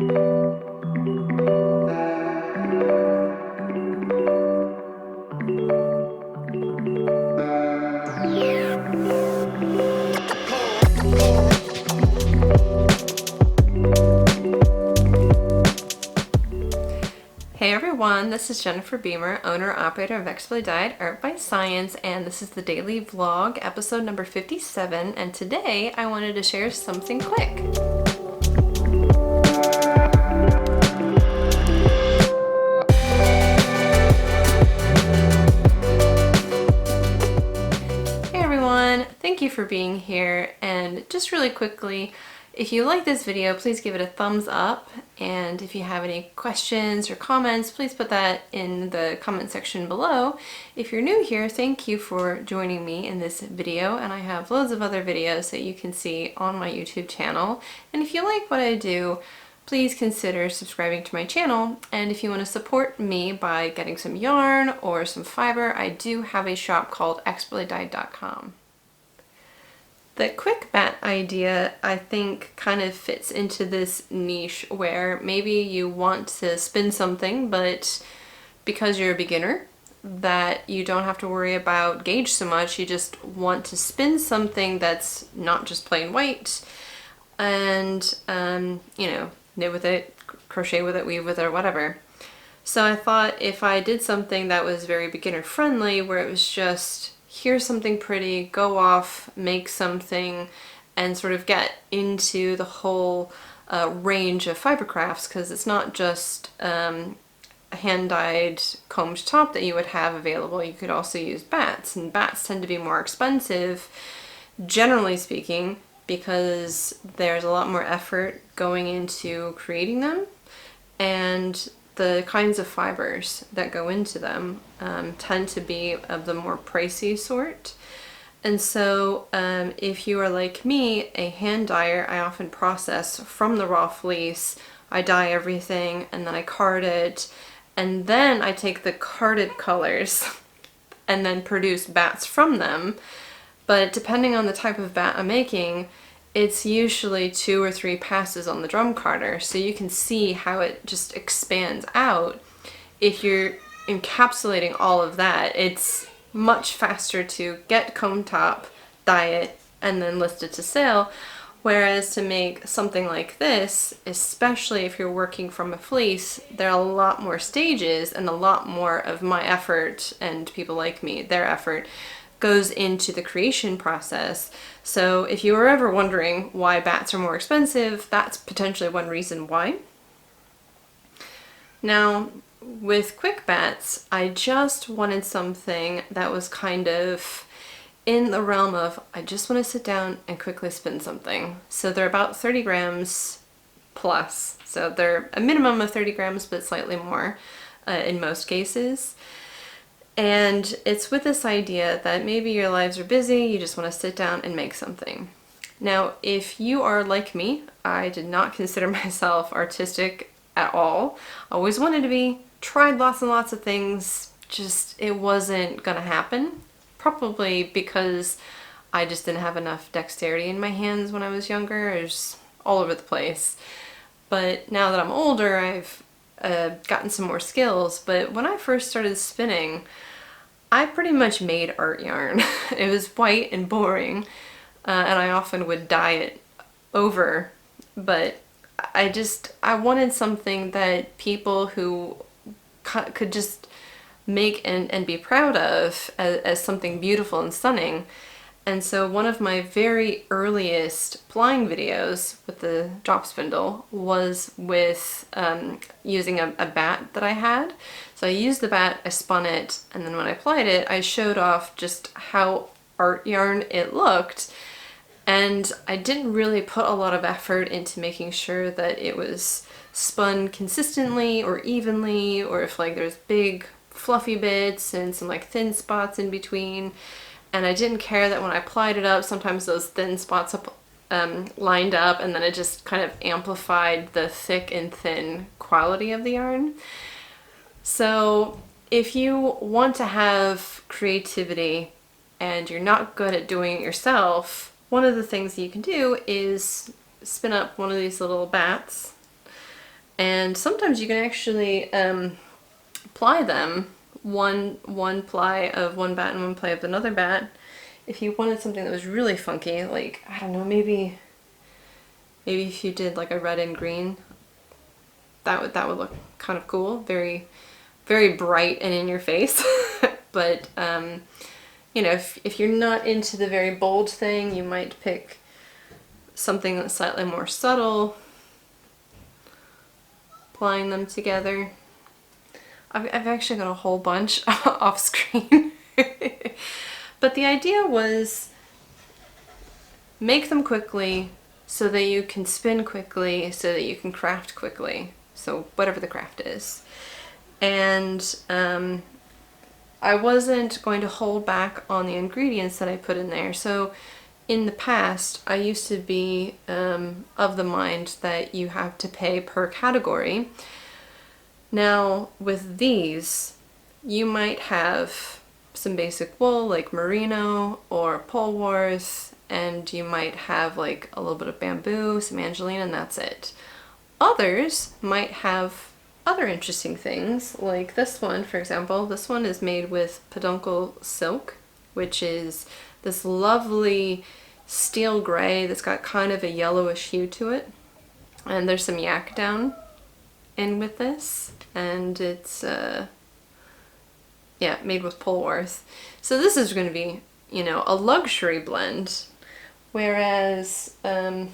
Hey everyone, this is Jennifer Beamer, owner-operator of ExpertlyDyed Art by Science, and this is the daily vlog, episode number 57, and today I wanted to share something quick. Hey everyone, thank you for being here, and just really quickly, if you like this video, please give it a thumbs up, and if you have any questions or comments, please put that in the comment section below. If you're new here, thank you for joining me in this video, and I have loads of other videos that you can see on my YouTube channel. And if you like what I do, please consider subscribing to my channel. And if you want to support me by getting some yarn or some fiber, I do have a shop called ExpertlyDyed.com. The quick batt idea, I think, kind of fits into this niche where maybe you want to spin something, but because you're a beginner, that you don't have to worry about gauge so much. You just want to spin something that's not just plain white, and you know, knit with it, crochet with it, weave with it, or whatever. So I thought if I did something that was very beginner friendly, where it was just here's something pretty, go off, make something, and sort of get into the whole range of fiber crafts, because it's not just a hand-dyed combed top that you would have available. You could also use batts, and batts tend to be more expensive, generally speaking, because there's a lot more effort going into creating them, and the kinds of fibers that go into them tend to be of the more pricey sort. And so if you are like me, a hand dyer, I often process from the raw fleece. I dye everything and then I card it, and then I take the carded colors and then produce batts from them. But depending on the type of batt I'm making, it's usually 2 or 3 passes on the drum carder, so you can see how it just expands out. If you're encapsulating all of that, it's much faster to get comb top, dye it, and then list it to sale. Whereas to make something like this, especially if you're working from a fleece, there are a lot more stages, and a lot more of my effort, and people like me, their effort, goes into the creation process. So if you were ever wondering why batts are more expensive, that's potentially one reason why. Now, with quick batts, I just wanted something that was kind of in the realm of, I just want to sit down and quickly spin something. So they're about 30 grams plus. So they're a minimum of 30 grams, but slightly more in most cases. And it's with this idea that maybe your lives are busy, you just want to sit down and make something. Now, if you are like me, I did not consider myself artistic at all. Always wanted to be, tried lots and lots of things, just it wasn't gonna happen. Probably because I just didn't have enough dexterity in my hands when I was younger. I was all over the place. But now that I'm older, I've gotten some more skills. But when I first started spinning, I pretty much made art yarn. It was white and boring, and I often would dye it over, but I wanted something that people who could just make and be proud of as something beautiful and stunning. And so one of my very earliest plying videos with the drop spindle was with using a batt that I had. So I used the batt, I spun it, and then when I applied it, I showed off just how art yarn it looked. And I didn't really put a lot of effort into making sure that it was spun consistently or evenly, or if like there's big fluffy bits and some like thin spots in between. And I didn't care that when I applied it up, sometimes those thin spots lined up, and then it just kind of amplified the thick and thin quality of the yarn. So if you want to have creativity and you're not good at doing it yourself, one of the things you can do is spin up one of these little batts And sometimes you can actually ply them, one ply of one batt and one ply of another batt. If you wanted something that was really funky, like, I don't know, maybe if you did like a red and green, that would look kind of cool, very, very bright and in your face. But you know, if you're not into the very bold thing, you might pick something that's slightly more subtle, applying them together. I've actually got a whole bunch off screen. But the idea was make them quickly so that you can spin quickly, so that you can craft quickly. So whatever the craft is. And I wasn't going to hold back on the ingredients that I put in there. So in the past, I used to be of the mind that you have to pay per category. Now with these, you might have some basic wool like merino or polwarth, and you might have like a little bit of bamboo, some angelina, and that's it. Others might have other interesting things, like this one, for example. This one is made with peduncle silk, which is this lovely steel gray that's got kind of a yellowish hue to it. And there's some yak down in with this, and it's yeah, made with polwarth. So this is going to be, you know, a luxury blend, whereas let's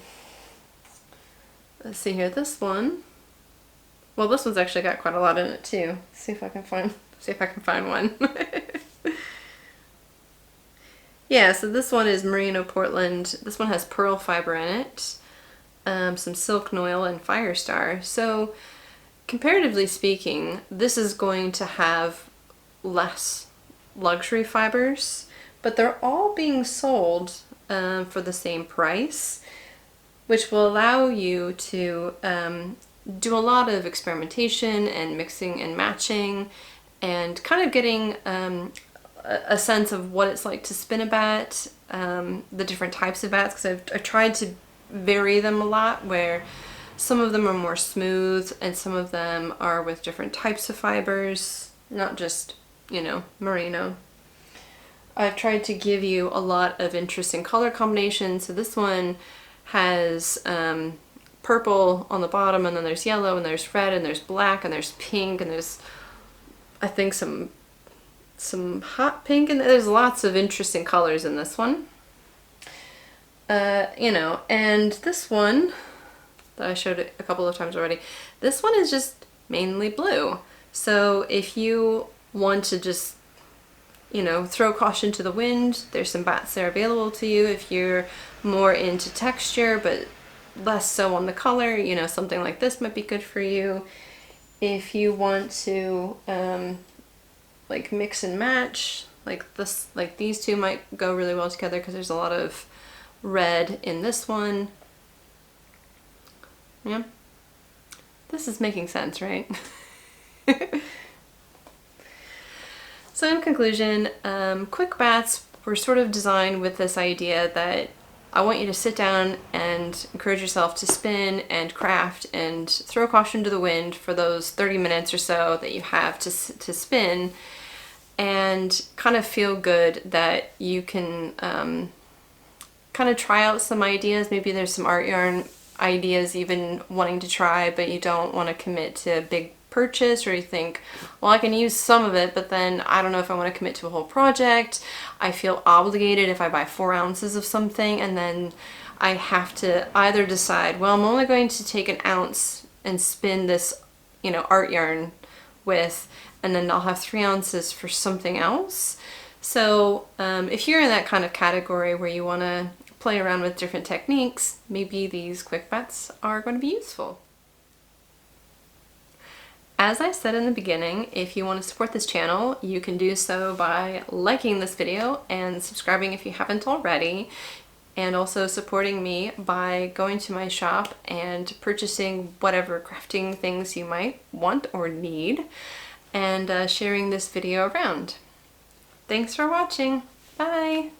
see here, this one, well, this one's actually got quite a lot in it too. See if I can find one. Yeah, so this one is merino Portland. This one has pearl fiber in it, some silk noil and Firestar. So comparatively speaking, this is going to have less luxury fibers, but they're all being sold for the same price, which will allow you to do a lot of experimentation and mixing and matching, and kind of getting a sense of what it's like to spin a batt, the different types of batts, because I've tried to vary them a lot, where some of them are more smooth and some of them are with different types of fibers, not just, you know, merino. I've tried to give you a lot of interesting color combinations. So this one has purple on the bottom, and then there's yellow, and there's red, and there's black, and there's pink, and there's, I think, some hot pink, and there's lots of interesting colors in this one. You know, and this one that I showed it a couple of times already, this one is just mainly blue. So if you want to just, you know, throw caution to the wind, there's some batts there available to you. If you're more into texture but less so on the color, you know, something like this might be good for you. If you want to like mix and match, like this, like these two might go really well together because there's a lot of red in this one. Yeah, this is making sense, right? So in conclusion, quick batts were sort of designed with this idea that I want you to sit down and encourage yourself to spin and craft and throw caution to the wind for those 30 minutes or so that you have to spin, and kind of feel good that you can kind of try out some ideas. Maybe there's some art yarn ideas even wanting to try, but you don't want to commit to a big purchase, or you think, well, I can use some of it, but then I don't know if I want to commit to a whole project. I feel obligated if I buy 4 ounces of something, and then I have to either decide, well, I'm only going to take 1 ounce and spin this, you know, art yarn with, and then I'll have 3 ounces for something else. So if you're in that kind of category where you want to play around with different techniques, maybe these quick batts are going to be useful. As I said in the beginning, if you want to support this channel, you can do so by liking this video and subscribing if you haven't already, and also supporting me by going to my shop and purchasing whatever crafting things you might want or need, and sharing this video around. Thanks for watching. Bye!